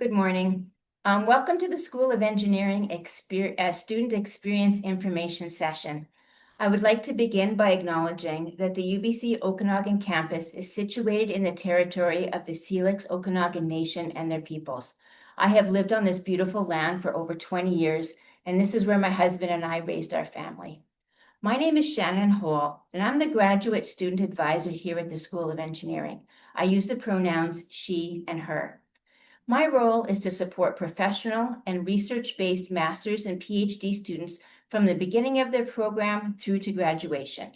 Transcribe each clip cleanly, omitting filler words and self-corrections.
Good morning. Welcome to the School of Engineering Student Experience Information Session. I would like to begin by acknowledging that the UBC Okanagan campus is situated in the territory of the Selix Okanagan Nation and their peoples. I have lived on this beautiful land for over 20 years, and this is where my husband and I raised our family. My name is Shannon Hall, and I'm the graduate student advisor here at the School of Engineering. I use the pronouns she and her. My role is to support professional and research-based master's and PhD students from the beginning of their program through to graduation.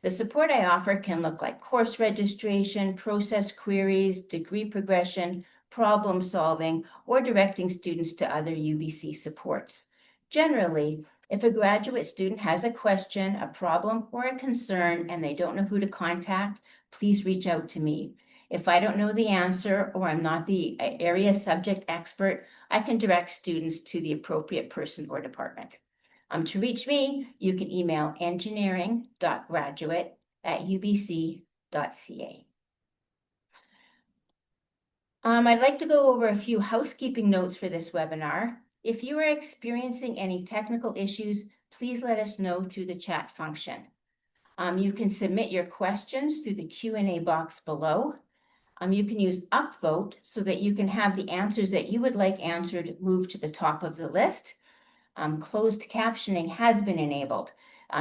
The support I offer can look like course registration, process queries, degree progression, problem solving, or directing students to other UBC supports. Generally, if a graduate student has a question, a problem, or a concern and they don't know who to contact, please reach out to me. If I don't know the answer or I'm not the area subject expert, I can direct students to the appropriate person or department. To reach me, you can email engineering.graduate@ubc.ca. I'd like to go over a few housekeeping notes for this webinar. If you are experiencing any technical issues, please let us know through the chat function. You can submit your questions through the Q&A box below. You can use upvote so that you can have the answers that you would like answered move to the top of the list. Closed captioning has been enabled.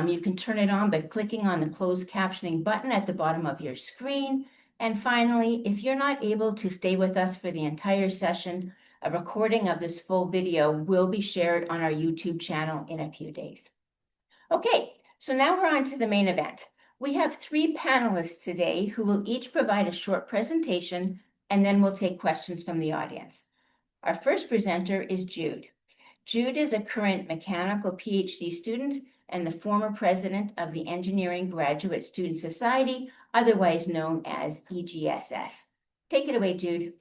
You can turn it on by clicking on the closed captioning button at the bottom of your screen. And finally, if you're not able to stay with us for the entire session, a recording of this full video will be shared on our YouTube channel in a few days. Okay, so now we're on to the main event. We have 3 panelists today who will each provide a short presentation, and then we'll take questions from the audience. Our first presenter is Jude. Jude is a current mechanical PhD student and the former president of the Engineering Graduate Student Society, otherwise known as EGSS. Take it away, Jude.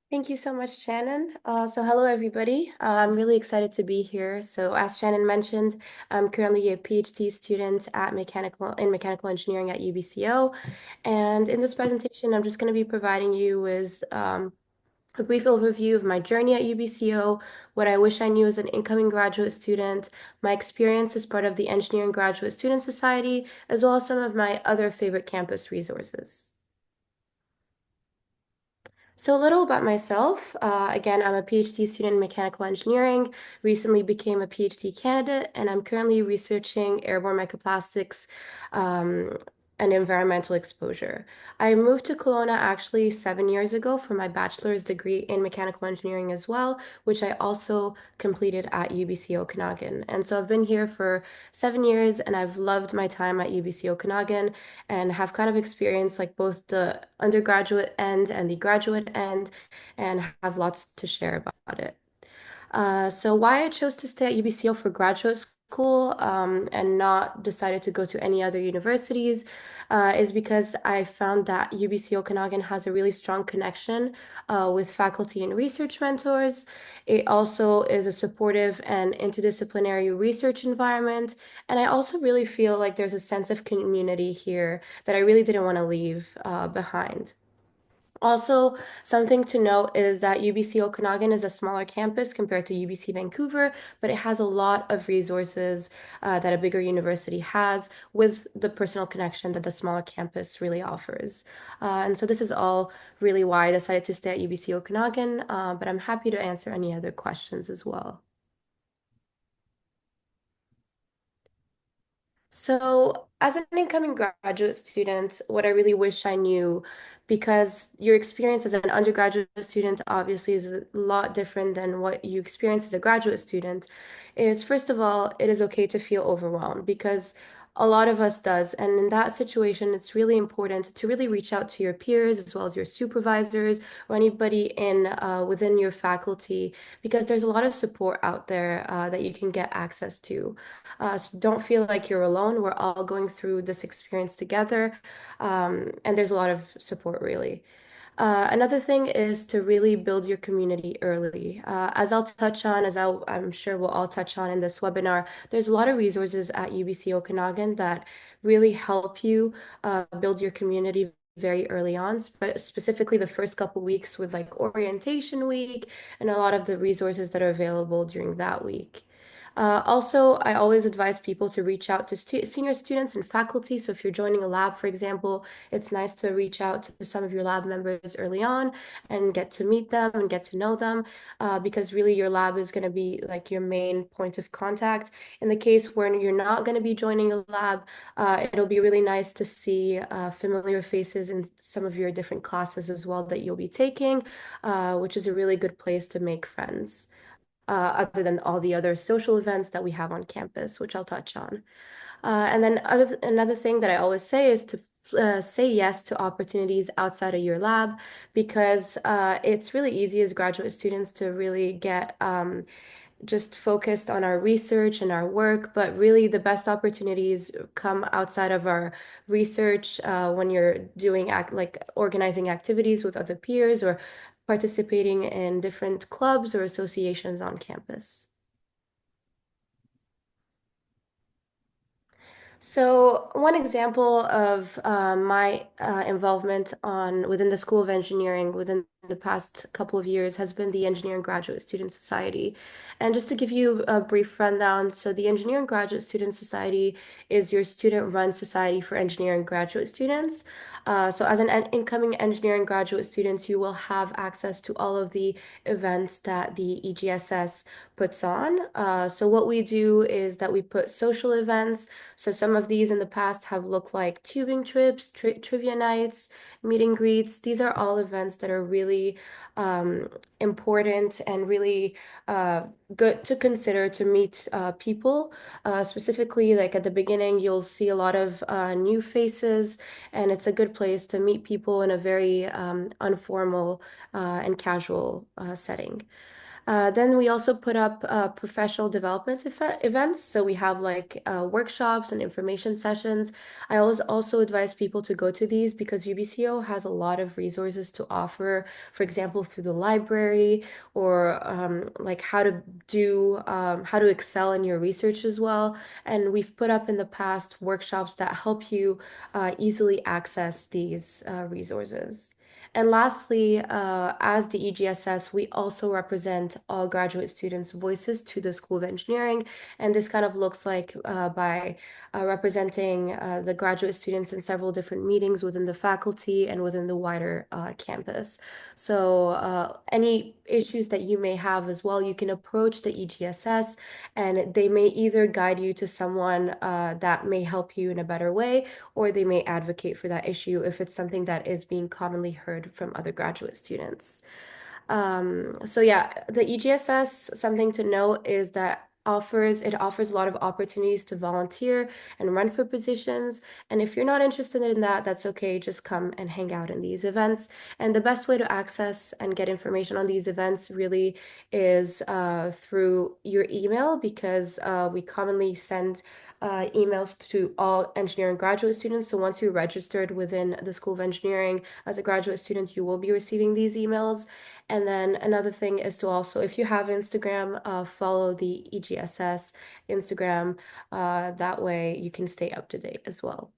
Thank you so much, Shannon. Hello, everybody. I'm really excited to be here. So as Shannon mentioned, I'm currently a PhD student in mechanical engineering at UBCO. And in this presentation, I'm just going to be providing you with a brief overview of my journey at UBCO, what I wish I knew as an incoming graduate student, my experience as part of the Engineering Graduate Student Society, as well as some of my other favorite campus resources. So a little about myself. Again, I'm a PhD student in mechanical engineering, recently became a PhD candidate, and I'm currently researching airborne microplastics and environmental exposure. I moved to Kelowna actually 7 years ago for my bachelor's degree in mechanical engineering as well, which I also completed at UBC Okanagan. And so I've been here for 7 years, and I've loved my time at UBC Okanagan and have kind of experienced like both the undergraduate end and the graduate end and have lots to share about it. So why I chose to stay at UBCO for graduate school and not decided to go to any other universities is because I found that UBC Okanagan has a really strong connection with faculty and research mentors. It also is a supportive and interdisciplinary research environment. And I also really feel like there's a sense of community here that I really didn't want to leave behind. Also, something to note is that UBC Okanagan is a smaller campus compared to UBC Vancouver, but it has a lot of resources that a bigger university has with the personal connection that the smaller campus really offers. And so this is all really why I decided to stay at UBC Okanagan, but I'm happy to answer any other questions as well. So, as an incoming graduate student, what I really wish I knew, because your experience as an undergraduate student obviously is a lot different than what you experience as a graduate student, is first of all, it is okay to feel overwhelmed because a lot of us does. And in that situation, it's really important to really reach out to your peers as well as your supervisors or anybody in within your faculty because there's a lot of support out there that you can get access to. So don't feel like you're alone. We're all going through this experience together, and there's a lot of support, really. Another thing is to really build your community early. As I'll touch on, I'm sure we'll all touch on in this webinar, there's a lot of resources at UBC Okanagan that really help you build your community very early on, specifically the first couple weeks with like orientation week and a lot of the resources that are available during that week. Also, I always advise people to reach out to senior students and faculty. So if you're joining a lab, for example, it's nice to reach out to some of your lab members early on and get to meet them and get to know them, because really your lab is going to be like your main point of contact. In the case where you're not going to be joining a lab, it'll be really nice to see familiar faces in some of your different classes as well that you'll be taking, which is a really good place to make friends, other than all the other social events that we have on campus, which I'll touch on. And then another thing that I always say is to say yes to opportunities outside of your lab, because it's really easy as graduate students to really get just focused on our research and our work, but really the best opportunities come outside of our research, when you're doing like organizing activities with other peers or participating in different clubs or associations on campus. So one example of my involvement on within the School of Engineering within the past couple of years has been the Engineering Graduate Student Society. And just to give you a brief rundown, so the Engineering Graduate Student Society is your student-run society for engineering graduate students. So as an incoming engineering graduate students, you will have access to all of the events that the EGSS puts on. So what we do is that we put social events. So some of these in the past have looked like tubing trips, trivia nights, meet and greets. These are all events that are really important and really good to consider to meet people. Specifically, like at the beginning, you'll see a lot of new faces, and it's a good place to meet people in a very informal and casual setting. Then we also put up professional development events. So we have like workshops and information sessions. I always also advise people to go to these because UBCO has a lot of resources to offer, for example, through the library or like how to excel in your research as well. And we've put up in the past workshops that help you easily access these resources. And lastly, as the EGSS, we also represent all graduate students' voices to the School of Engineering. And this kind of looks like by representing the graduate students in several different meetings within the faculty and within the wider campus. So any issues that you may have as well, you can approach the EGSS and they may either guide you to someone that may help you in a better way, or they may advocate for that issue if it's something that is being commonly heard from other graduate students. So yeah, the EGSS, something to note is that it offers a lot of opportunities to volunteer and run for positions. And if you're not interested in that, that's okay. Just come and hang out in these events. And the best way to access and get information on these events really is through your email, because we commonly send emails to all engineering graduate students. So once you're registered within the School of Engineering as a graduate student, you will be receiving these emails. And then another thing is to also, if you have Instagram, follow the EGSS Instagram. That way you can stay up to date as well.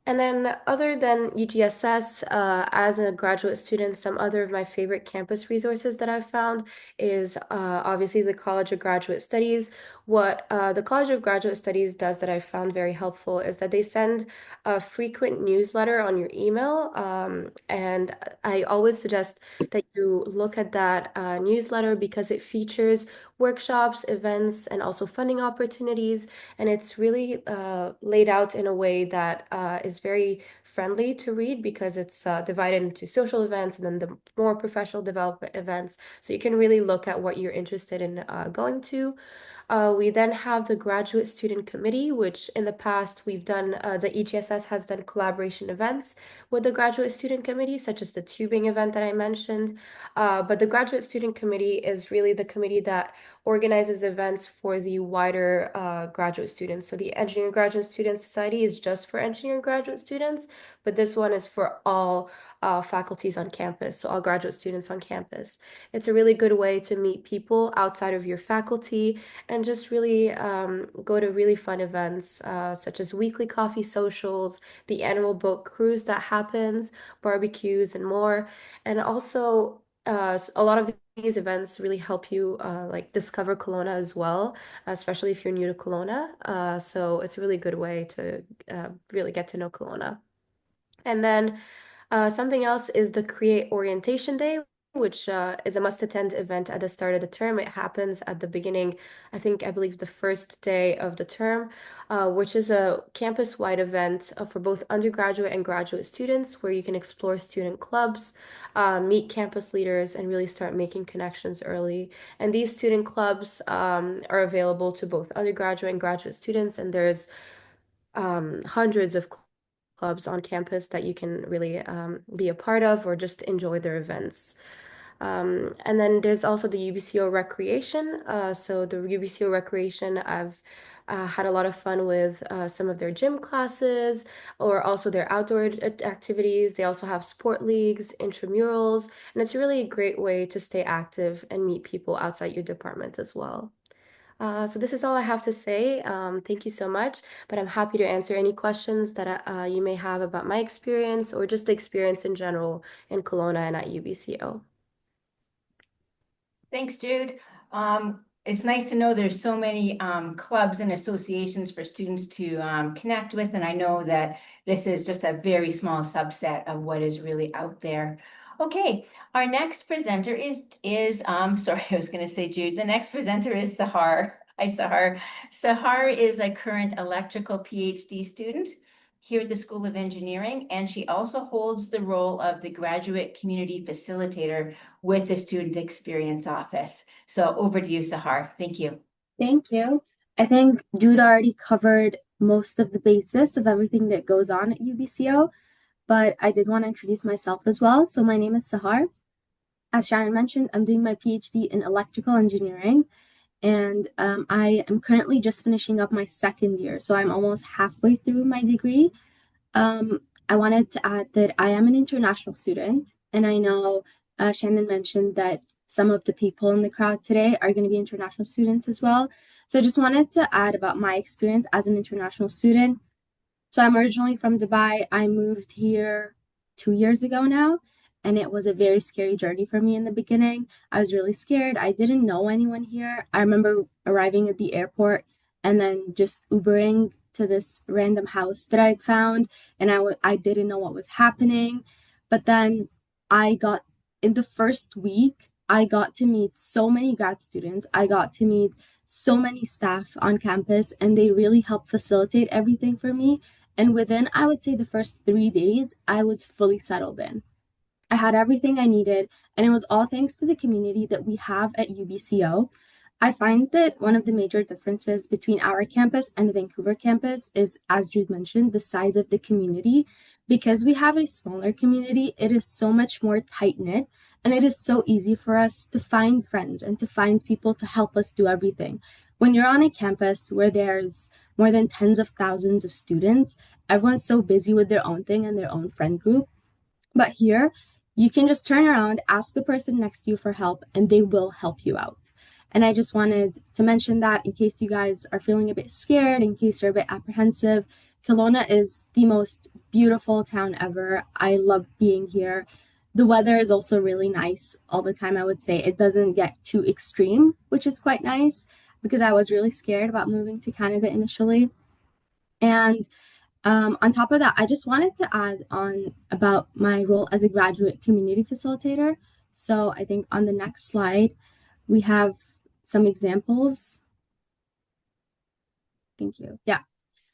And then other than EGSS, as a graduate student, some other of my favorite campus resources that I've found is obviously the College of Graduate Studies. What the College of Graduate Studies does that I found very helpful is that they send a frequent newsletter on your email. And I always suggest that you look at that newsletter because it features workshops, events, and also funding opportunities. And it's really laid out in a way that is very friendly to read because it's divided into social events and then the more professional development events. So you can really look at what you're interested in going to. We then have the Graduate Student Committee, which in the past we've done, the EGSS has done collaboration events with the Graduate Student Committee, such as the tubing event that I mentioned. But the Graduate Student Committee is really the committee that organizes events for the wider graduate students. So the Engineering Graduate Student Society is just for engineering graduate students, but this one is for all faculties on campus, so all graduate students on campus. It's a really good way to meet people outside of your faculty and and just really go to really fun events such as weekly coffee socials, the annual boat cruise that happens, barbecues, and more. And also, a lot of these events really help you like discover Kelowna as well, especially if you're new to Kelowna. So it's a really good way to really get to know Kelowna. And then something else is the Create Orientation Day, which is a must-attend event at the start of the term. It happens at the beginning, I believe the first day of the term, which is a campus-wide event for both undergraduate and graduate students where you can explore student clubs, meet campus leaders, and really start making connections early. And these student clubs are available to both undergraduate and graduate students, and there's hundreds of clubs on campus that you can really be a part of or just enjoy their events. And then there's also the UBCO Recreation. So the UBCO Recreation, I've had a lot of fun with some of their gym classes or also their outdoor activities. They also have sport leagues, intramurals, and it's really a great way to stay active and meet people outside your department as well. So this is all I have to say. Thank you so much, but I'm happy to answer any questions that you may have about my experience or just the experience in general in Kelowna and at UBCO. Thanks, Jude. It's nice to know there's so many clubs and associations for students to connect with, and I know that this is just a very small subset of what is really out there. Okay, our next presenter is sorry, I was going to say Jude. The next presenter is Sahar. Hi, Sahar. Sahar is a current electrical PhD student here at the School of Engineering, and she also holds the role of the graduate community facilitator with the Student Experience Office. So over to you, Sahar. Thank you. Thank you. I think Jude already covered most of the basis of everything that goes on at UBCO, but I did want to introduce myself as well. So my name is Sahar. As Shannon mentioned, I'm doing my PhD in electrical engineering, and I am currently just finishing up my second year. So I'm almost halfway through my degree. I wanted to add that I am an international student, and I know Shannon mentioned that some of the people in the crowd today are going to be international students as well. So I just wanted to add about my experience as an international student. So I'm originally from Dubai. I moved here 2 years ago now, and it was a very scary journey for me in the beginning. I was really scared. I didn't know anyone here. I remember arriving at the airport and then just Ubering to this random house that I'd found, and I didn't know what was happening. But then I got in the first week, I got to meet so many grad students. I got to meet so many staff on campus, and they really helped facilitate everything for me. And within, I would say, the first 3 days, I was fully settled in. I had everything I needed, and it was all thanks to the community that we have at UBCO. I find that one of the major differences between our campus and the Vancouver campus is, as Jude mentioned, the size of the community. Because we have a smaller community, it is so much more tight-knit, and it is so easy for us to find friends and to find people to help us do everything. When you're on a campus where there's more than tens of thousands of students, everyone's so busy with their own thing and their own friend group. But here, you can just turn around, ask the person next to you for help, and they will help you out. And I just wanted to mention that in case you guys are feeling a bit scared, in case you're a bit apprehensive, Kelowna is the most beautiful town ever. I love being here. The weather is also really nice all the time, I would say. It doesn't get too extreme, which is quite nice because I was really scared about moving to Canada initially. And on top of that, I just wanted to add on about my role as a graduate community facilitator. So I think on the next slide, we have some examples. Thank you. Yeah.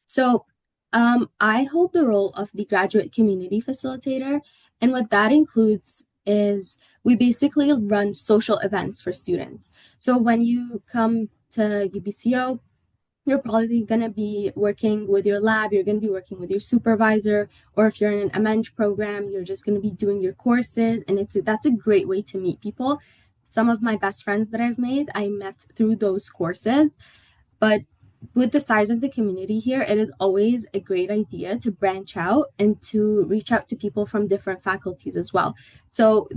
So I hold the role of the graduate community facilitator. And what that includes is we basically run social events for students. So when you come to UBCO, you're probably going to be working with your lab, you're going to be working with your supervisor, or if you're in an MEng program, you're just going to be doing your courses, and that's a great way to meet people. Some of my best friends that I've made, I met through those courses, but with the size of the community here, it is always a great idea to branch out and to reach out to people from different faculties as well. So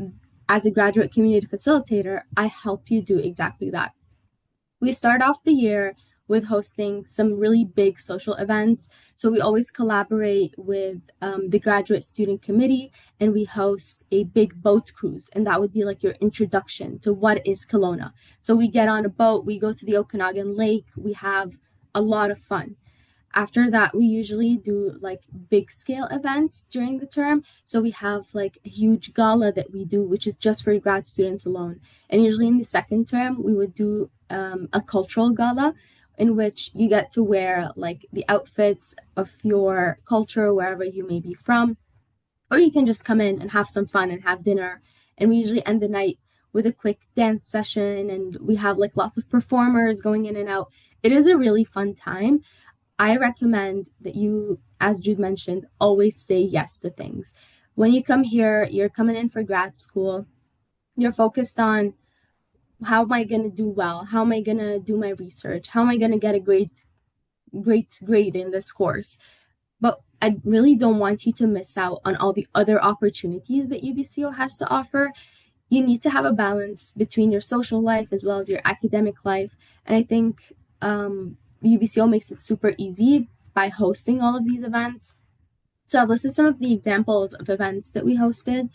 as a graduate community facilitator, I help you do exactly that. We start off the year with hosting some really big social events. So we always collaborate with the graduate student committee, and we host a big boat cruise. And that would be like your introduction to what is Kelowna. So we get on a boat, we go to the Okanagan Lake, we have a lot of fun. After that, we usually do like big scale events during the term. So we have like a huge gala that we do, which is just for grad students alone. And usually in the second term, we would do a cultural gala in which you get to wear like the outfits of your culture, wherever you may be from. Or you can just come in and have some fun and have dinner. And we usually end the night with a quick dance session, and we have like lots of performers going in and out. It is a really fun time. I recommend that you, as Jude mentioned, always say yes to things. When you come here, you're coming in for grad school, you're focused on how am I going to do well? How am I going to do my research? How am I going to get a great grade in this course? But I really don't want you to miss out on all the other opportunities that UBCO has to offer. You need to have a balance between your social life as well as your academic life. And I think UBCO makes it super easy by hosting all of these events. So I've listed some of the examples of events that we hosted.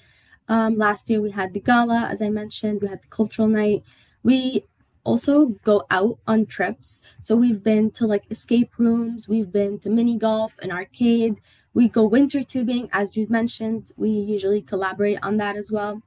Last year we had the gala, as I mentioned, we had the cultural night. We also go out on trips. So we've been to like escape rooms, we've been to mini golf and arcade. We go winter tubing, as Jude mentioned. We usually collaborate on that as well.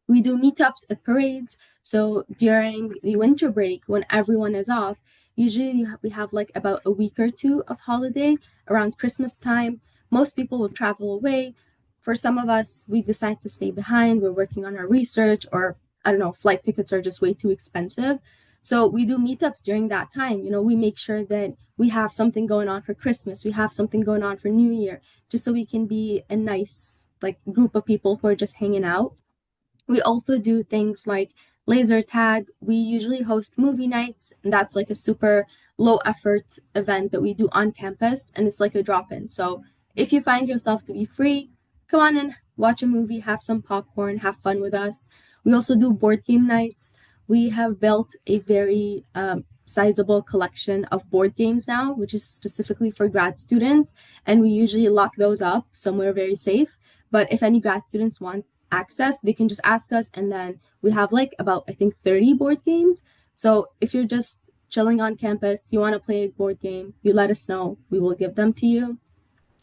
We do meetups at parades. So during the winter break, when everyone is off, usually we have like about a week or two of holiday around Christmas time. Most people will travel away. For some of us, we decide to stay behind. We're working on our research, or I don't know, flight tickets are just way too expensive. So we do meetups during that time. You know, we make sure that we have something going on for Christmas, we have something going on for New Year, just so we can be a nice like group of people who are just hanging out. We also do things like laser tag. We usually host movie nights, and that's like a super low effort event that we do on campus, and it's like a drop in. So if you find yourself to be free, come on in, watch a movie, have some popcorn, have fun with us. We also do board game nights. We have built a very sizable collection of board games now, which is specifically for grad students, and we usually lock those up somewhere very safe. But if any grad students want access, they can just ask us, and then we have like about I think 30 board games. So if you're just chilling on campus, you want to play a board game, you let us know, we will give them to you.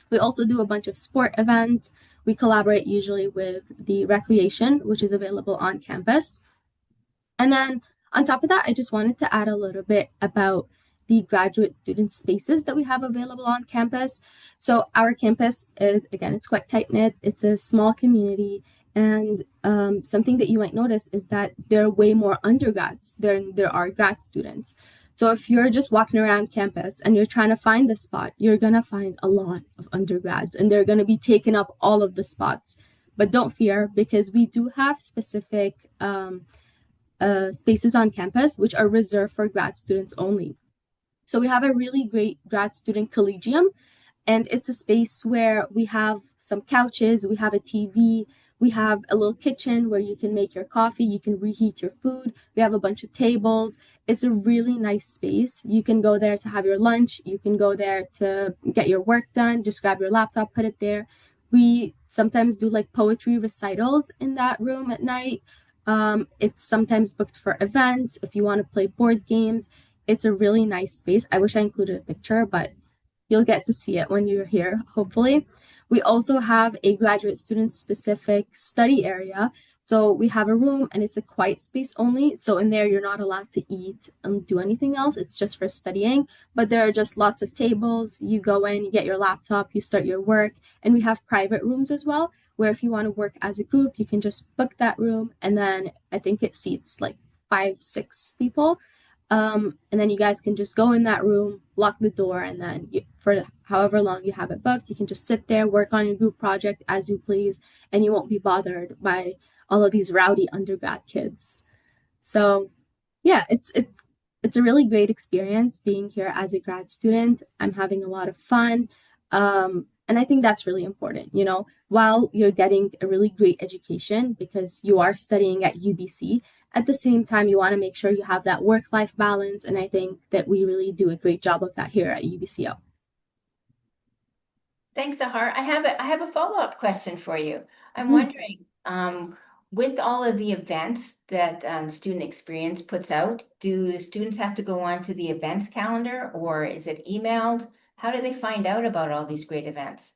We also do a bunch of sport events. We collaborate usually with the recreation, which is available on campus. And then on top of that, I just wanted to add a little bit about the graduate student spaces that we have available on campus. So our campus is, again, it's quite tight knit. It's a small community. And something that you might notice is that there are way more undergrads than there are grad students. So if you're just walking around campus and you're trying to find the spot, you're going to find a lot of undergrads, and they're going to be taking up all of the spots. But don't fear, because we do have specific spaces on campus which are reserved for grad students only. So we have a really great grad student collegium, and it's a space where we have some couches, we have a TV, we have a little kitchen where you can make your coffee, you can reheat your food, we have a bunch of tables. It's a really nice space. You can go there to have your lunch, you can go there to get your work done, just grab your laptop, put it there. We sometimes do like poetry recitals in that room at night. It's sometimes booked for events. If you want to play board games, it's a really nice space. I wish I included a picture, but you'll get to see it when you're here, hopefully. We also have a graduate student specific study area. So we have a room, and it's a quiet space only. So in there, you're not allowed to eat and do anything else. It's just for studying. But there are just lots of tables. You go in, you get your laptop, you start your work. And we have private rooms as well, where if you want to work as a group, you can just book that room. And then I think it seats like 5, 6 people. And then you guys can just go in that room, lock the door, and then for however long you have it booked, you can just sit there, work on your group project as you please, and you won't be bothered by all of these rowdy undergrad kids. So yeah, it's a really great experience being here as a grad student. I'm having a lot of fun. And I think that's really important, while you're getting a really great education because you are studying at UBC, at the same time, you want to make sure you have that work-life balance. And I think that we really do a great job of that here at UBCO. Thanks, Zahar. I have a follow-up question for you. I'm Mhm. wondering, with all of the events that Student Experience puts out, do students have to go on to the events calendar or is it emailed? How do they find out about all these great events?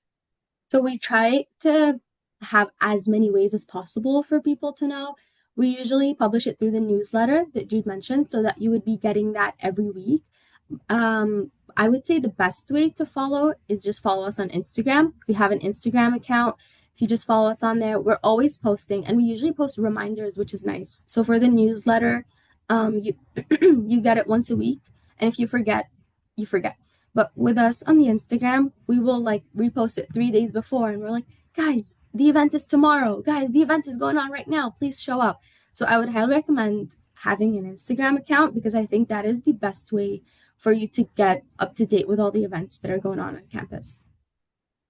So we try to have as many ways as possible for people to know. We usually publish it through the newsletter that Jude mentioned so that you would be getting that every week. I would say the best way to follow is just follow us on Instagram. We have an Instagram account. If you just follow us on there, we're always posting, and we usually post reminders, which is nice. So for the newsletter, you you get it once a week, and if you forget, you forget. But with us on the Instagram, we will like repost it 3 days before, and we're like, guys, the event is tomorrow. Guys, the event is going on right now. Please show up. So I would highly recommend having an Instagram account because I think that is the best way for you to get up to date with all the events that are going on campus.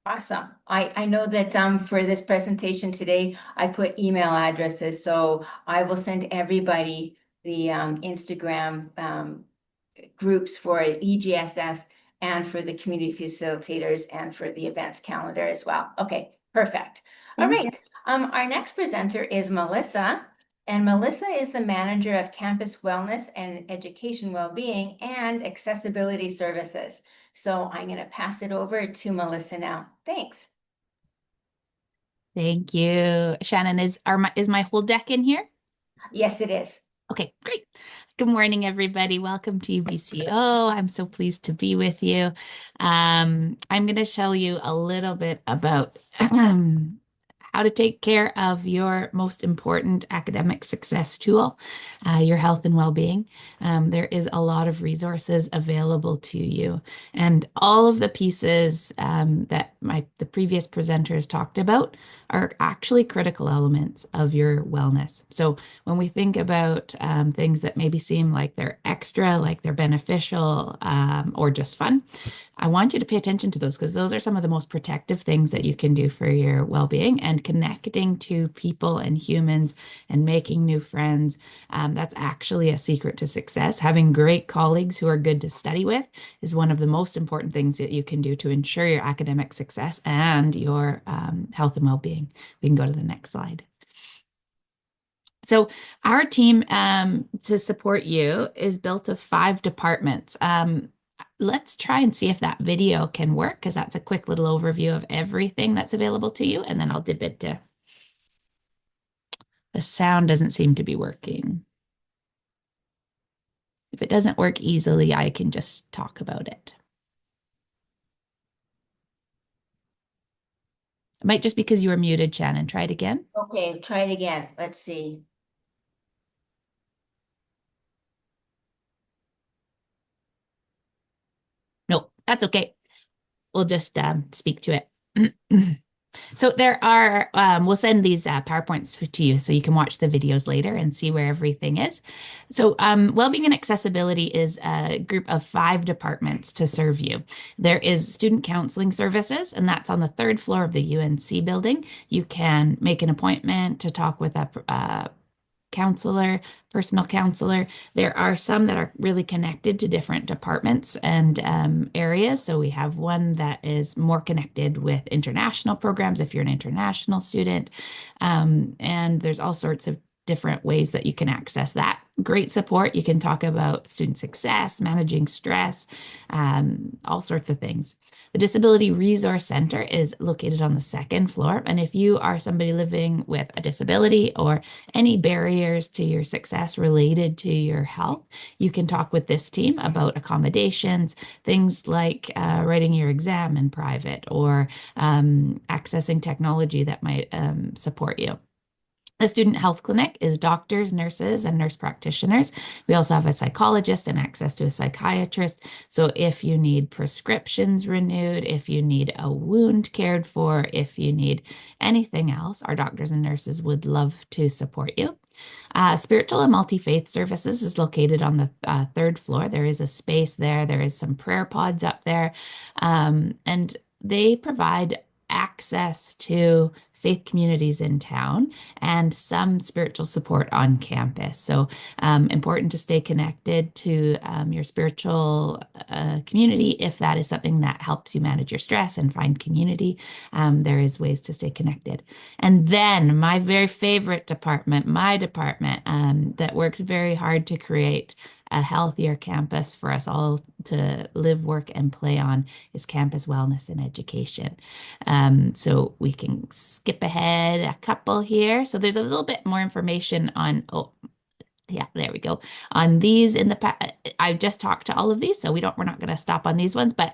Awesome. I know that for this presentation today, I put email addresses, so I will send everybody the Instagram groups for EGSS and for the community facilitators and for the events calendar as well. Okay, perfect. All Thank you. right. Our next presenter is Melissa, and Melissa is the manager of campus wellness and education well-being and accessibility services. So I'm going to pass it over to Melissa now. Thanks. Thank you. Shannon, is my whole deck in here? Yes, it is. Okay, great. Good morning, everybody. Welcome to UBCO. I'm so pleased to be with you. I'm going to show you a little bit about how to take care of your most important academic success tool, your health and well-being. There is a lot of resources available to you, and all of the pieces that the previous presenters talked about are actually critical elements of your wellness. So when we think about things that maybe seem like they're extra, like they're beneficial, or just fun, I want you to pay attention to those because those are some of the most protective things that you can do for your well-being, and connecting to people and humans and making new friends. That's actually a secret to success. Having great colleagues who are good to study with is one of the most important things that you can do to ensure your academic success and your health and well-being. We can go to the next slide. So our team to support you is built of 5 departments. Let's try and see if that video can work, because that's a quick little overview of everything that's available to you, and then I'll dip it to the sound doesn't seem to be working. If it doesn't work easily, I can just talk about it. It might just because you were muted, Shannon. Try it again. Okay, try it again. Let's see. No, that's okay. We'll just speak to it. So there are, we'll send these PowerPoints to you so you can watch the videos later and see where everything is. So Wellbeing and Accessibility is a group of 5 departments to serve you. There is Student Counseling Services, and that's on the 3rd floor of the UNC building. You can make an appointment to talk with a counselor, personal counselor. There are some that are really connected to different departments and areas. So we have one that is more connected with international programs if you're an international student. And there's all sorts of different ways that you can access that. Great support. You can talk about student success, managing stress, all sorts of things. The Disability Resource Center is located on the 2nd floor. And if you are somebody living with a disability or any barriers to your success related to your health, you can talk with this team about accommodations, things like writing your exam in private or accessing technology that might support you. The Student Health Clinic is doctors, nurses, and nurse practitioners. We also have a psychologist and access to a psychiatrist. So if you need prescriptions renewed, if you need a wound cared for, if you need anything else, our doctors and nurses would love to support you. Spiritual and Multi-Faith Services is located on the 3rd floor. There is a space there. There is some prayer pods up there. And they provide access to faith communities in town, and some spiritual support on campus. So important to stay connected to your spiritual community if that is something that helps you manage your stress and find community. There is ways to stay connected. And then my very favorite department, my department, that works very hard to create a healthier campus for us all to live, work, and play on is campus wellness and education. So we can skip ahead a couple here. So there's a little bit more information on, oh, yeah, there we go. On these in the, I've just talked to all of these, so we're not going to stop on these ones, but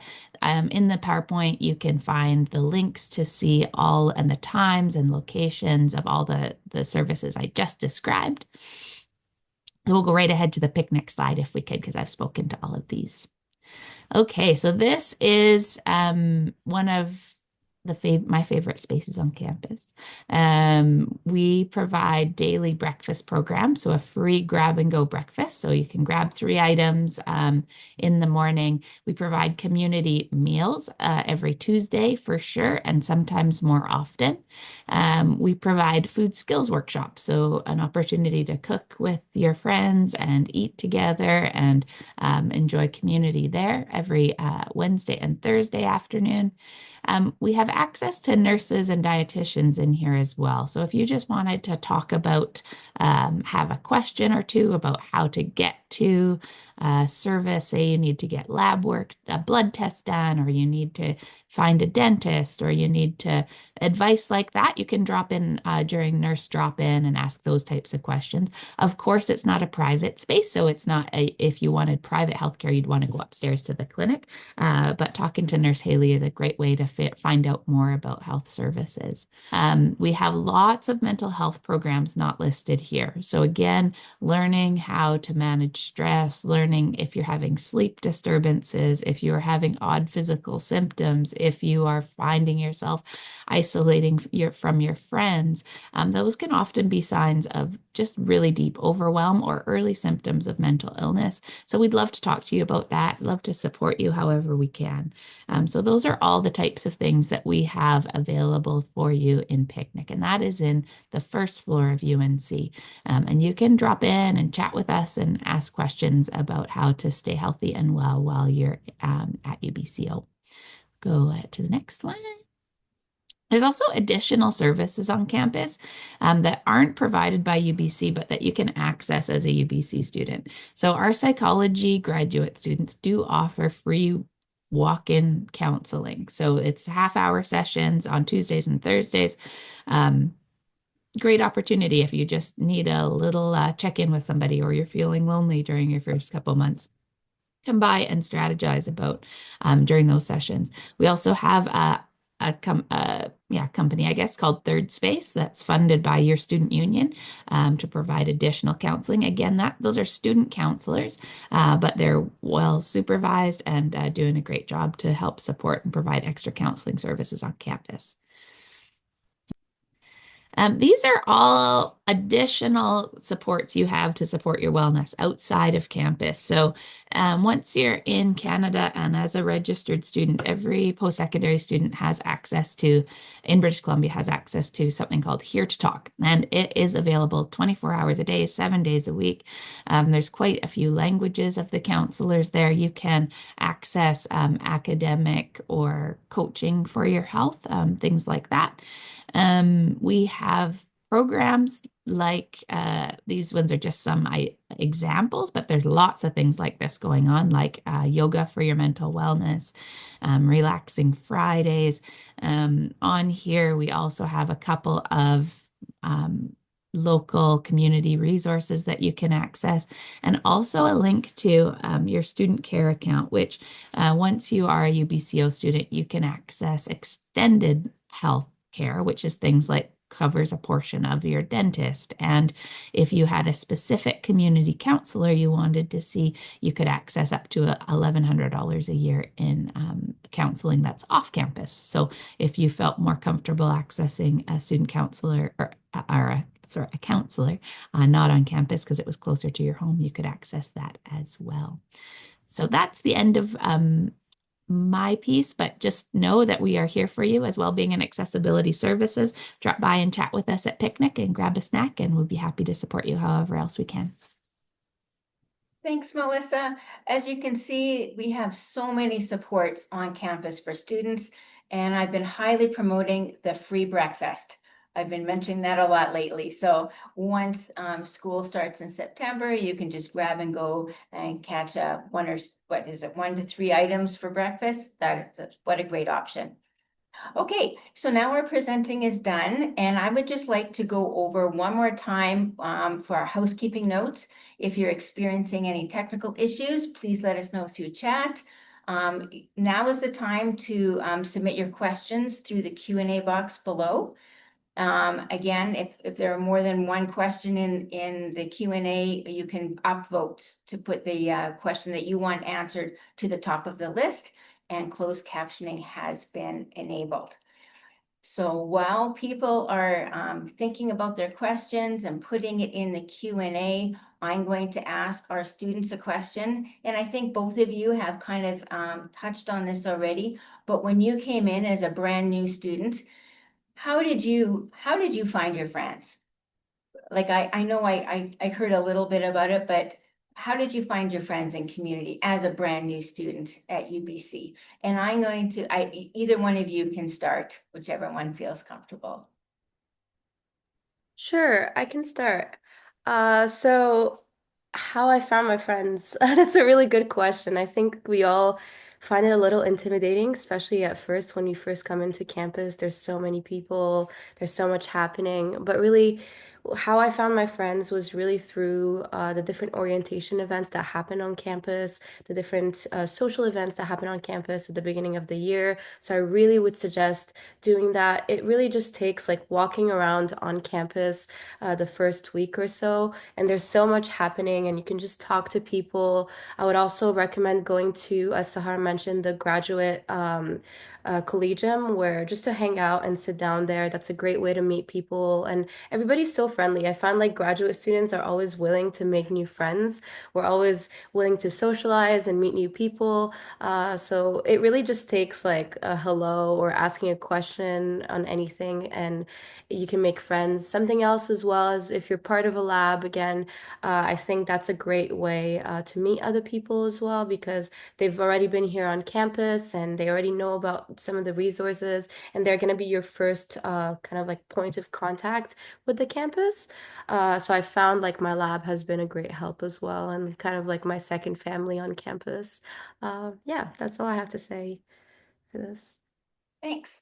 in the PowerPoint, you can find the links to see all and the times and locations of all the services I just described. So we'll go right ahead to the picnic slide if we could, because I've spoken to all of these. Okay, so this is one of my favorite spaces on campus. We provide daily breakfast programs, so a free grab and go breakfast. So you can grab 3 items in the morning. We provide community meals every Tuesday for sure, and sometimes more often. We provide food skills workshops, so an opportunity to cook with your friends and eat together and enjoy community there every Wednesday and Thursday afternoon. We have access to nurses and dietitians in here as well. So if you just wanted to talk about, have a question or two about how to get to service, say you need to get lab work, a blood test done, or you need to find a dentist, or you need to advice like that, you can drop in during nurse drop in and ask those types of questions. Of course, it's not a private space, so it's not if you wanted private healthcare, you'd want to go upstairs to the clinic. But talking to Nurse Haley is a great way to find out more about health services. We have lots of mental health programs not listed here. So again, learning how to manage stress, learning if you're having sleep disturbances, if you're having odd physical symptoms, if you are finding yourself isolating from your friends, those can often be signs of just really deep overwhelm or early symptoms of mental illness. So we'd love to talk to you about that, love to support you however we can. So those are all the types of things that we have available for you in Picnic, and that is in the first floor of UNC. And you can drop in and chat with us and ask questions about how to stay healthy and well while you're at UBCO. Go to the next one. There's also additional services on campus that aren't provided by UBC, but that you can access as a UBC student. So our psychology graduate students do offer free walk-in counseling. So it's half-hour sessions on Tuesdays and Thursdays. Great opportunity if you just need a little check-in with somebody or you're feeling lonely during your first couple months. Come by and strategize about during those sessions. We also have a company, I guess, called Third Space that's funded by your student union to provide additional counseling. Again, those are student counselors, but they're well supervised and doing a great job to help support and provide extra counseling services on campus. These are all additional supports you have to support your wellness outside of campus. So once you're in Canada and as a registered student, every post-secondary student has access to, in British Columbia, has access to something called Here to Talk. And it is available 24 hours a day, 7 days a week. There's quite a few languages of the counselors there. You can access academic or coaching for your health, things like that. We have programs like these ones are just some examples, but there's lots of things like this going on, like yoga for your mental wellness, relaxing Fridays. On here, we also have a couple of local community resources that you can access, and also a link to your student care account, which once you are a UBCO student, you can access extended health care, which is things like covers a portion of your dentist. And if you had a specific community counselor you wanted to see, you could access up to $1,100 a year in counseling that's off campus. So if you felt more comfortable accessing a student counselor or a counselor not on campus because it was closer to your home, you could access that as well. So that's the end of my piece, but just know that we are here for you as well-being and accessibility services. Drop by and chat with us at picnic and grab a snack, and we'll be happy to support you however else we can. Thanks, Melissa. As you can see, we have so many supports on campus for students, and I've been highly promoting the free breakfast. I've been mentioning that a lot lately. So once school starts in September, you can just grab and go and catch one to three items for breakfast. What a great option. Okay, so now our presenting is done, and I would just like to go over one more time for our housekeeping notes. If you're experiencing any technical issues, please let us know through chat. Now is the time to submit your questions through the Q&A box below. Again, if there are more than one question in the Q&A, you can upvote to put the question that you want answered to the top of the list, and closed captioning has been enabled. So while people are thinking about their questions and putting it in the Q&A, I'm going to ask our students a question. And I think both of you have kind of touched on this already, but when you came in as a brand new student, how did you find your friends? Like I know I heard a little bit about it, but how did you find your friends and community as a brand new student at UBC? And I'm going to, either one of you can start, whichever one feels comfortable. Sure, I can start. So how I found my friends, that's a really good question. I think we all find it a little intimidating, especially at first when you first come into campus. There's so many people, there's so much happening. But really, how I found my friends was really through the different orientation events that happen on campus, the different social events that happen on campus at the beginning of the year. So I really would suggest doing that. It really just takes like walking around on campus the first week or so, and there's so much happening, and you can just talk to people. I would also recommend going to, as Sahar mentioned, the graduate collegium, where just to hang out and sit down there. That's a great way to meet people, and everybody's so friendly. I find like graduate students are always willing to make new friends. We're always willing to socialize and meet new people. So it really just takes like a hello or asking a question on anything, and you can make friends. Something else as well is if you're part of a lab, again, I think that's a great way to meet other people as well, because they've already been here on campus and they already know about some of the resources, and they're going to be your first kind of like point of contact with the campus. So I found like my lab has been a great help as well, and kind of like my second family on campus. Yeah, that's all I have to say for this. Thanks.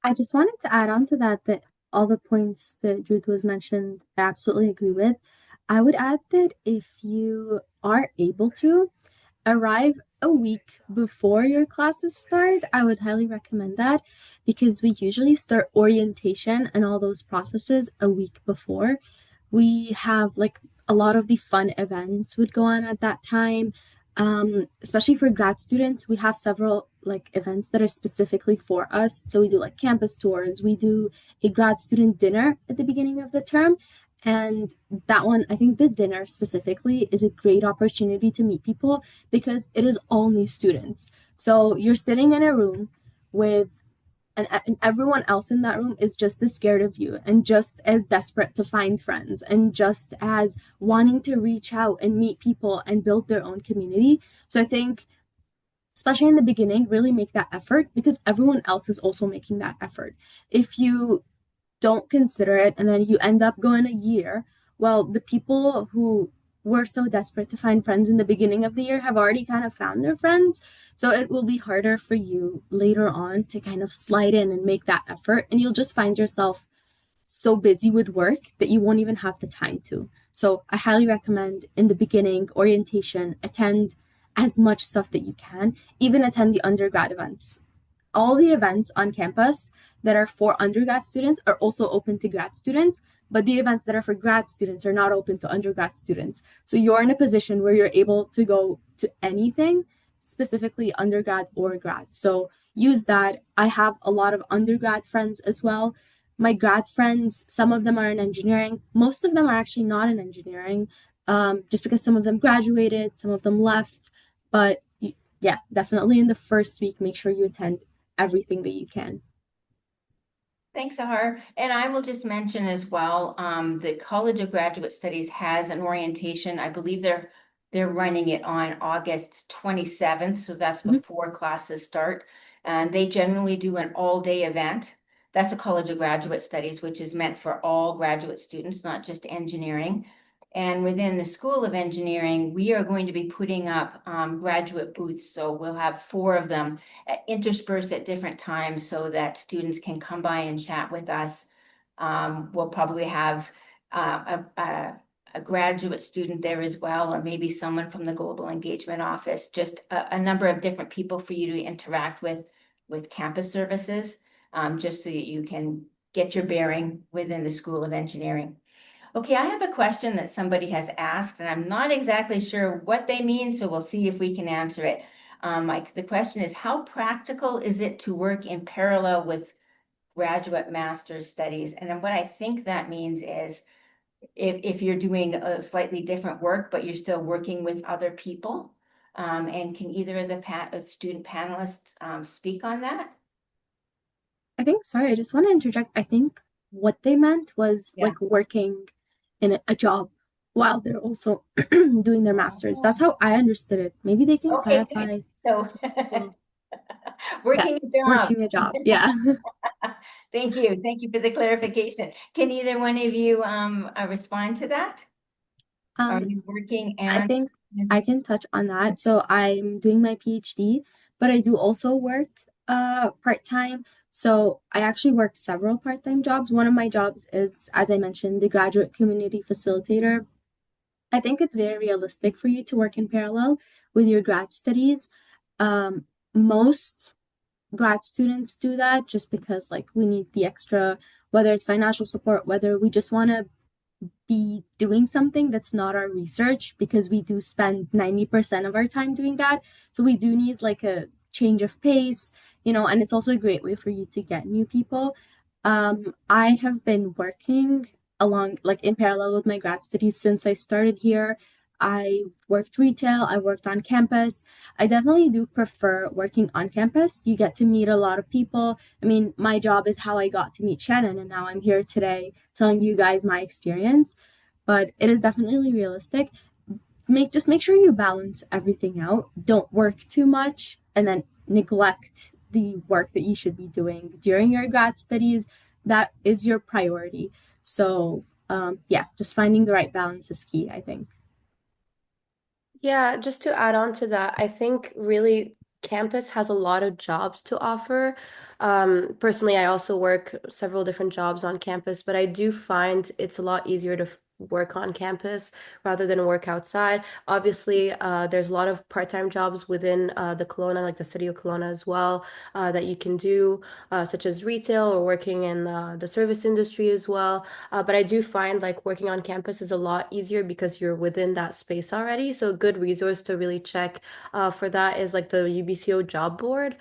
I just wanted to add on to that all the points that Ruth was mentioned, I absolutely agree with. I would add that if you are able to arrive a week before your classes start, I would highly recommend that, because we usually start orientation and all those processes a week before. We have like a lot of the fun events would go on at that time. Especially for grad students, we have several like events that are specifically for us. So we do like campus tours, we do a grad student dinner at the beginning of the term. And that one, I think the dinner specifically is a great opportunity to meet people, because it is all new students. So you're sitting in a room with and everyone else in that room is just as scared of you and just as desperate to find friends and just as wanting to reach out and meet people and build their own community. So I think, especially in the beginning, really make that effort, because everyone else is also making that effort. If you don't consider it and then you end up going a year, well, the people who were so desperate to find friends in the beginning of the year have already kind of found their friends. So it will be harder for you later on to kind of slide in and make that effort. And you'll just find yourself so busy with work that you won't even have the time to. So I highly recommend in the beginning, orientation, attend as much stuff that you can, even attend the undergrad events. All the events on campus that are for undergrad students are also open to grad students, but the events that are for grad students are not open to undergrad students. So you're in a position where you're able to go to anything, specifically undergrad or grad. So use that. I have a lot of undergrad friends as well. My grad friends, some of them are in engineering. Most of them are actually not in engineering, just because some of them graduated, some of them left. But yeah, definitely in the first week, make sure you attend everything that you can. Thanks, Sahar. And I will just mention as well, the College of Graduate Studies has an orientation. I believe they're running it on August 27th, so that's Mhm. before classes start. And they generally do an all-day event. That's the College of Graduate Studies, which is meant for all graduate students, not just engineering. And within the School of Engineering, we are going to be putting up graduate booths. So we'll have 4 of them interspersed at different times so that students can come by and chat with us. We'll probably have a graduate student there as well, or maybe someone from the Global Engagement Office, just a number of different people for you to interact with campus services, just so that you can get your bearing within the School of Engineering. Okay, I have a question that somebody has asked, and I'm not exactly sure what they mean, so we'll see if we can answer it. Like the question is, how practical is it to work in parallel with graduate master's studies? And then what I think that means is if you're doing a slightly different work, but you're still working with other people. And can either of the student panelists speak on that? I think, sorry, I just want to interject. I think what they meant was Yeah. like working in a job while they're also doing their master's. That's how I understood it. Maybe they can Okay, clarify. so Well, yeah, working a job. working a job. Yeah. Thank you. Thank you for the clarification. Can either one of you respond to that? Are Um, you working I and think I can touch on that. So I'm doing my PhD, but I do also work part-time. So I actually work several part-time jobs. One of my jobs is, as I mentioned, the graduate community facilitator. I think it's very realistic for you to work in parallel with your grad studies. Most grad students do that just because like we need the extra, whether it's financial support, whether we just want to be doing something that's not our research because we do spend 90% of our time doing that. So we do need like a change of pace, and it's also a great way for you to get new people. I have been working along like in parallel with my grad studies since I started here. I worked retail, I worked on campus. I definitely do prefer working on campus. You get to meet a lot of people. I mean, my job is how I got to meet Shannon, and now I'm here today telling you guys my experience. But it is definitely realistic. Make sure you balance everything out. Don't work too much and then neglect the work that you should be doing during your grad studies. That is your priority. So yeah, just finding the right balance is key, I think. Yeah, just to add on to that, I think really campus has a lot of jobs to offer. Personally, I also work several different jobs on campus, but I do find it's a lot easier to work on campus rather than work outside. Obviously, there's a lot of part-time jobs within the Kelowna, like the city of Kelowna as well, that you can do, such as retail or working in the service industry as well. But I do find like working on campus is a lot easier because you're within that space already. So a good resource to really check for that is like the UBCO job board.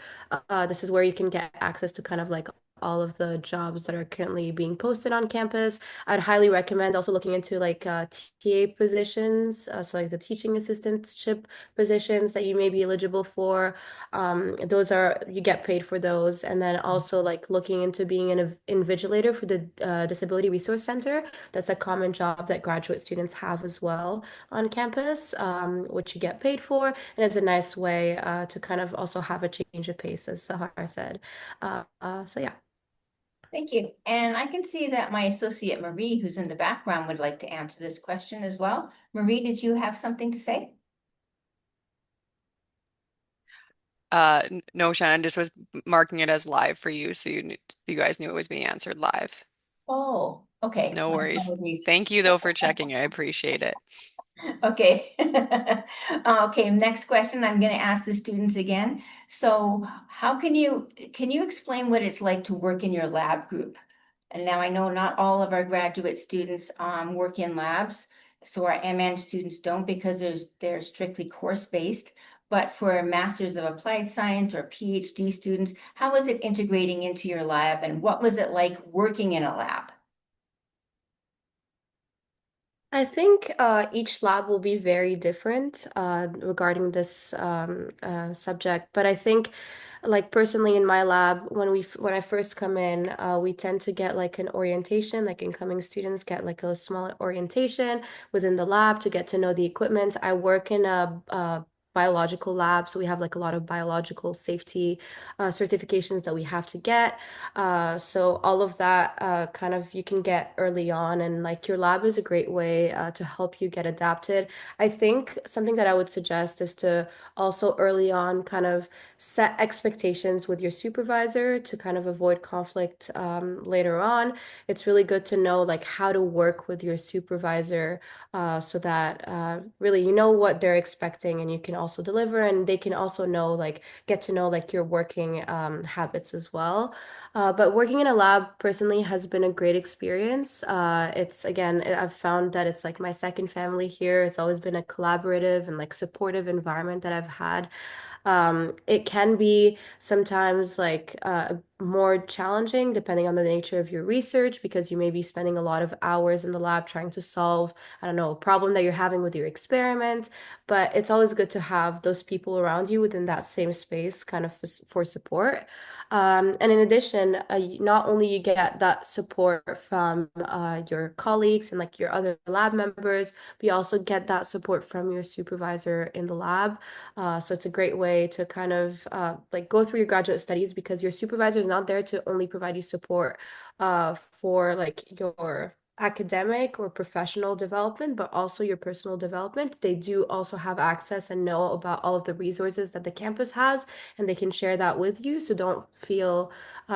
This is where you can get access to kind of like all of the jobs that are currently being posted on campus. I'd highly recommend also looking into like TA positions, so like the teaching assistantship positions that you may be eligible for. Those are, you get paid for those. And then also like looking into being an invigilator for the Disability Resource Center. That's a common job that graduate students have as well on campus, which you get paid for. And it's a nice way to kind of also have a change of pace, as Sahar said. So yeah. Thank you. And I can see that my associate Marie, who's in the background, would like to answer this question as well. Marie, did you have something to say? No, Shannon just was marking it as live for you, so you guys knew it was being answered live. Oh, okay. No My worries. apologies. Thank you though for checking. I appreciate it. Okay. Okay, next question. I'm going to ask the students again. So how can you explain what it's like to work in your lab group? And now I know not all of our graduate students work in labs. So our MN students don't because they're strictly course-based. But for Masters of Applied Science or PhD students, how is it integrating into your lab and what was it like working in a lab? I think each lab will be very different regarding this subject, but I think, like personally in my lab, when I first come in, we tend to get like an orientation, like incoming students get like a small orientation within the lab to get to know the equipment. I work in a biological lab, so we have like a lot of biological safety certifications that we have to get. So all of that kind of you can get early on, and like your lab is a great way to help you get adapted. I think something that I would suggest is to also early on kind of set expectations with your supervisor to kind of avoid conflict later on. It's really good to know like how to work with your supervisor so that really you know what they're expecting and you can also deliver, and they can also know like get to know like your working habits as well. But working in a lab personally has been a great experience. It's again, I've found that it's like my second family here. It's always been a collaborative and like supportive environment that I've had. It can be sometimes like more challenging depending on the nature of your research because you may be spending a lot of hours in the lab trying to solve, I don't know, a problem that you're having with your experiment. But it's always good to have those people around you within that same space kind of for support. And in addition, not only you get that support from your colleagues and like your other lab members, but you also get that support from your supervisor in the lab. So it's a great way to kind of like go through your graduate studies because your supervisor is not there to only provide you support for like your academic or professional development, but also your personal development. They do also have access and know about all of the resources that the campus has, and they can share that with you. So don't feel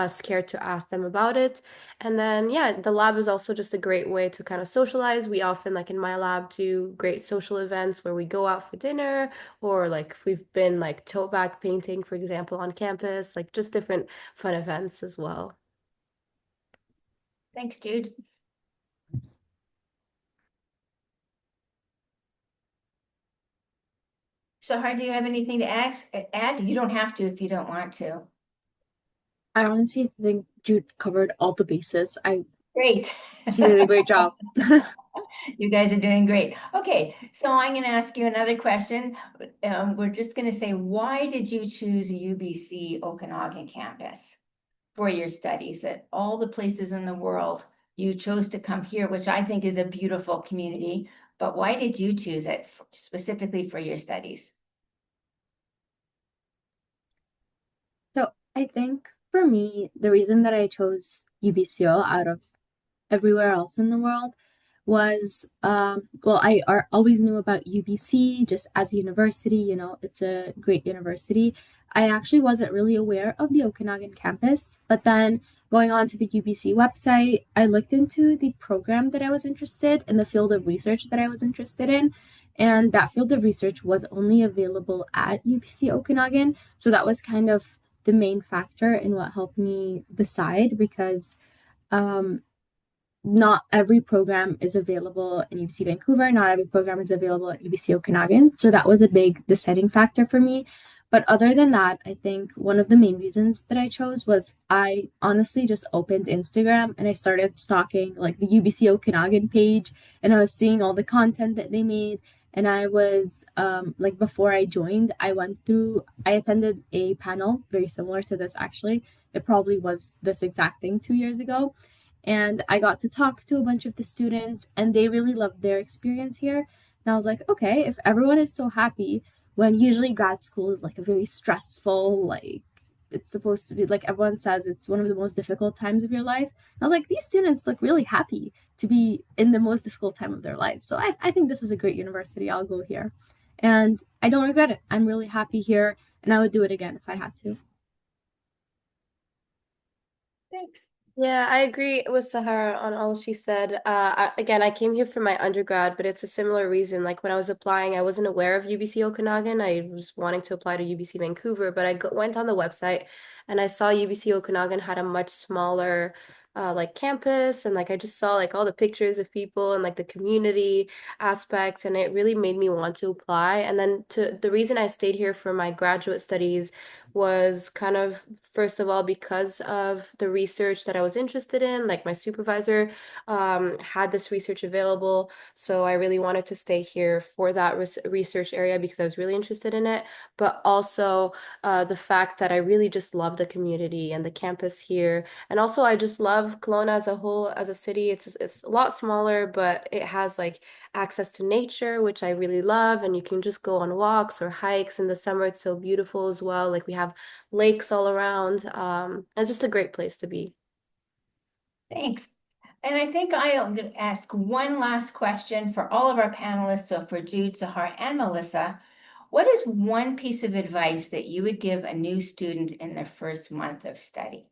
scared to ask them about it. And then, yeah, the lab is also just a great way to kind of socialize. We often, like in my lab, do great social events where we go out for dinner, or like if we've been like tote bag painting, for example, on campus, like just different fun events as well. Thanks, Jude. Sahar, do you have anything to add? You don't have to if you don't want to. I honestly think Jude covered all the bases. Great. She did a great job. You guys are doing great. Okay, so I'm going to ask you another question. We're just going to say, why did you choose UBC Okanagan campus for your studies? At all the places in the world, you chose to come here, which I think is a beautiful community. But why did you choose it specifically for your studies? So I think for me, the reason that I chose UBCO out of everywhere else in the world was well, always knew about UBC just as a university, it's a great university. I actually wasn't really aware of the Okanagan campus, but then going on to the UBC website, I looked into the program that I was interested in, the field of research that I was interested in, and that field of research was only available at UBC Okanagan. So that was kind of the main factor in what helped me decide because um, not every program is available in UBC Vancouver. Not every program is available at UBC Okanagan. So that was a big deciding factor for me. But other than that, I think one of the main reasons that I chose was I honestly just opened Instagram and I started stalking like the UBC Okanagan page, and I was seeing all the content that they made. And I was like before I joined, I attended a panel very similar to this actually. It probably was this exact thing 2 years ago, and I got to talk to a bunch of the students and they really loved their experience here. And I was like, okay, if everyone is so happy, when usually grad school is like a very stressful, like it's supposed to be like everyone says it's one of the most difficult times of your life. And I was like, these students look really happy to be in the most difficult time of their lives. So I think this is a great university. I'll go here. And I don't regret it. I'm really happy here and I would do it again if I had to. Thanks. Yeah, I agree with Sahara on all she said. Again, I came here for my undergrad, but it's a similar reason. Like when I was applying, I wasn't aware of UBC Okanagan. I was wanting to apply to UBC Vancouver, but went on the website and I saw UBC Okanagan had a much smaller like campus, and like I just saw like all the pictures of people and like the community aspect, and it really made me want to apply. And then to the reason I stayed here for my graduate studies was kind of, first of all, because of the research that I was interested in. Like my supervisor had this research available, so I really wanted to stay here for that research area because I was really interested in it. But also the fact that I really just love the community and the campus here. And also I just love Kelowna as a whole, as a city. It's a lot smaller, but it has like access to nature, which I really love. And you can just go on walks or hikes. In the summer, it's so beautiful as well. Like we have lakes all around. It's just a great place to be. Thanks. And I think I am going to ask one last question for all of our panelists. So for Jude, Sahar, and Melissa, what is one piece of advice that you would give a new student in their first month of study?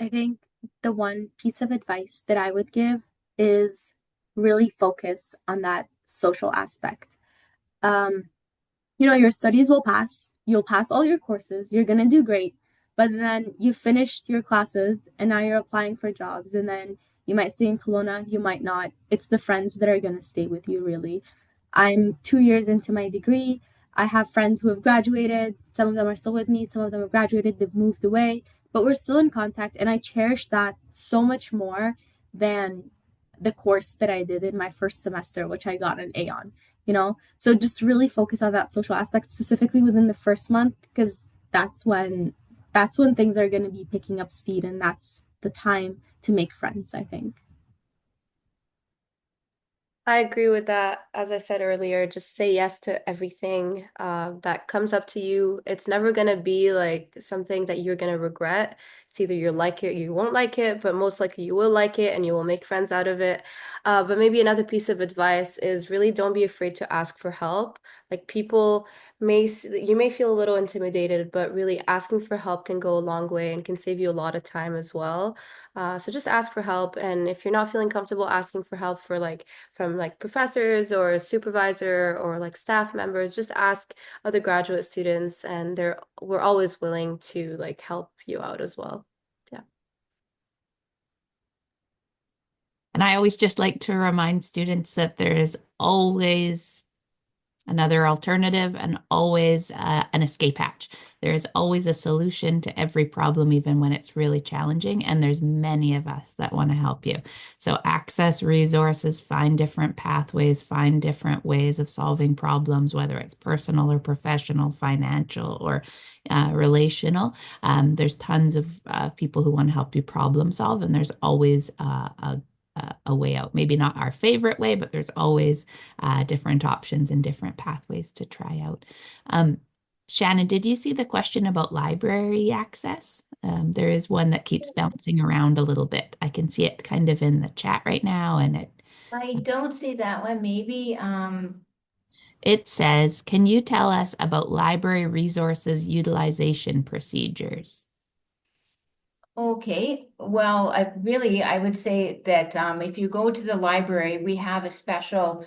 I think the one piece of advice that I would give is really focus on that social aspect. Um, your studies will pass. You'll pass all your courses. You're going to do great. But then you finished your classes and now you're applying for jobs. And then you might stay in Kelowna, you might not. It's the friends that are going to stay with you, really. I'm 2 years into my degree. I have friends who have graduated. Some of them are still with me. Some of them have graduated, they've moved away, but we're still in contact. And I cherish that so much more than the course that I did in my first semester, which I got an A on. So just really focus on that social aspect specifically within the first month, because that's when things are going to be picking up speed, and that's the time to make friends, I think. I agree with that. As I said earlier, just say yes to everything that comes up to you. It's never going to be like something that you're going to regret. It's either you like it or you won't like it, but most likely you will like it and you will make friends out of it. But maybe another piece of advice is really don't be afraid to ask for help. Like people you may feel a little intimidated, but really asking for help can go a long way and can save you a lot of time as well. So just ask for help. And if you're not feeling comfortable asking for help from like professors or a supervisor or like staff members, just ask other graduate students, and we're always willing to like help you out as well. Yeah. And I always just like to remind students that there is always another alternative and always an escape hatch. There is always a solution to every problem, even when it's really challenging. And there's many of us that want to help you. So access resources, find different pathways, find different ways of solving problems, whether it's personal or professional, financial or relational. There's tons of people who want to help you problem solve, and there's always a way out. Maybe not our favorite way, but there's always different options and different pathways to try out. Shannon, did you see the question about library access? There is one that keeps bouncing around a little bit. I can see it kind of in the chat right now, and I don't see that one. Maybe, it says, can you tell us about library resources utilization procedures? okay. Well, I would say that if you go to the library, we have a special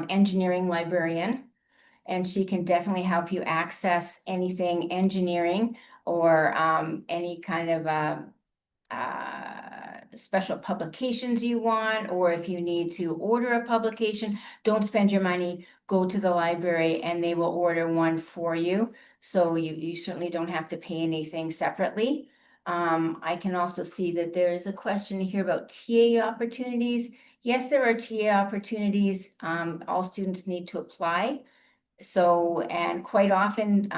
engineering librarian, and she can definitely help you access anything engineering or any kind of special publications you want, or if you need to order a publication, don't spend your money, go to the library and they will order one for you. So you certainly don't have to pay anything separately. I can also see that there is a question here about TA opportunities. Yes, there are TA opportunities. All students need to apply. So, and quite often,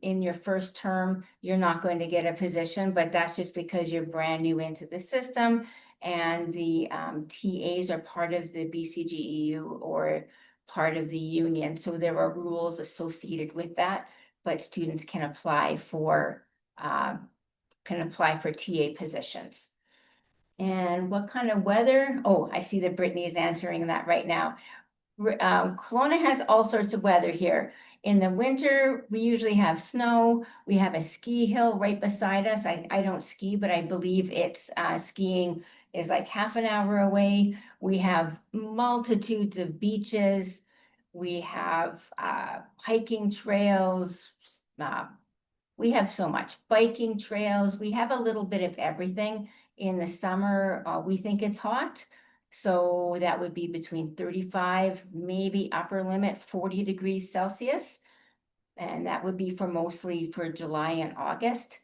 in your first term, you're not going to get a position, but that's just because you're brand new into the system. And the TAs are part of the BCGEU or part of the union. So there are rules associated with that, but students uh, can apply for TA positions. And what kind of weather? Oh, I see that Brittany is answering that right now. Kelowna has all sorts of weather here. In the winter, we usually have snow. We have a ski hill right beside us. I don't ski, but I believe it's skiing is like half an hour away. We have multitudes of beaches. We have hiking trails. Uh, we have so much biking trails. We have a little bit of everything. In the summer, we think it's hot. So that would be between 35, maybe upper limit 40 degrees Celsius. And that would be for mostly for July and August.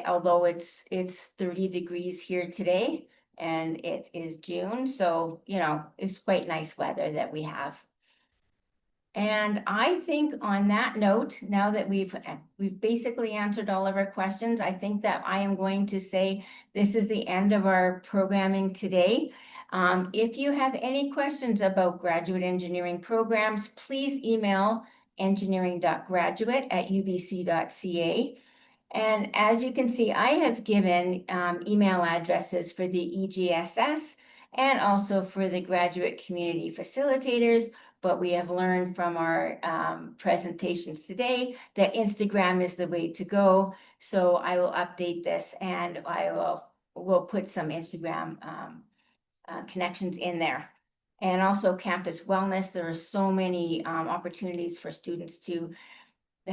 Although it's 30 degrees here today and it is June. So, you know, it's quite nice weather that we have. And I think on that note, now that we've basically answered all of our questions, I think that I am going to say this is the end of our programming today. If you have any questions about graduate engineering programs, please email engineering.graduate@ubc.ca. And as you can see, I have given email addresses for the EGSS and also for the graduate community facilitators. But we have learned from our presentations today that Instagram is the way to go. So I will update this and we'll put some Instagram connections in there. And also campus wellness. There are so many opportunities for students to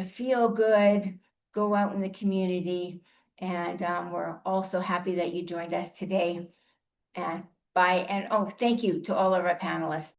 feel good, go out in the community. And we're also happy that you joined us today. And bye. And oh, thank you to all of our panelists.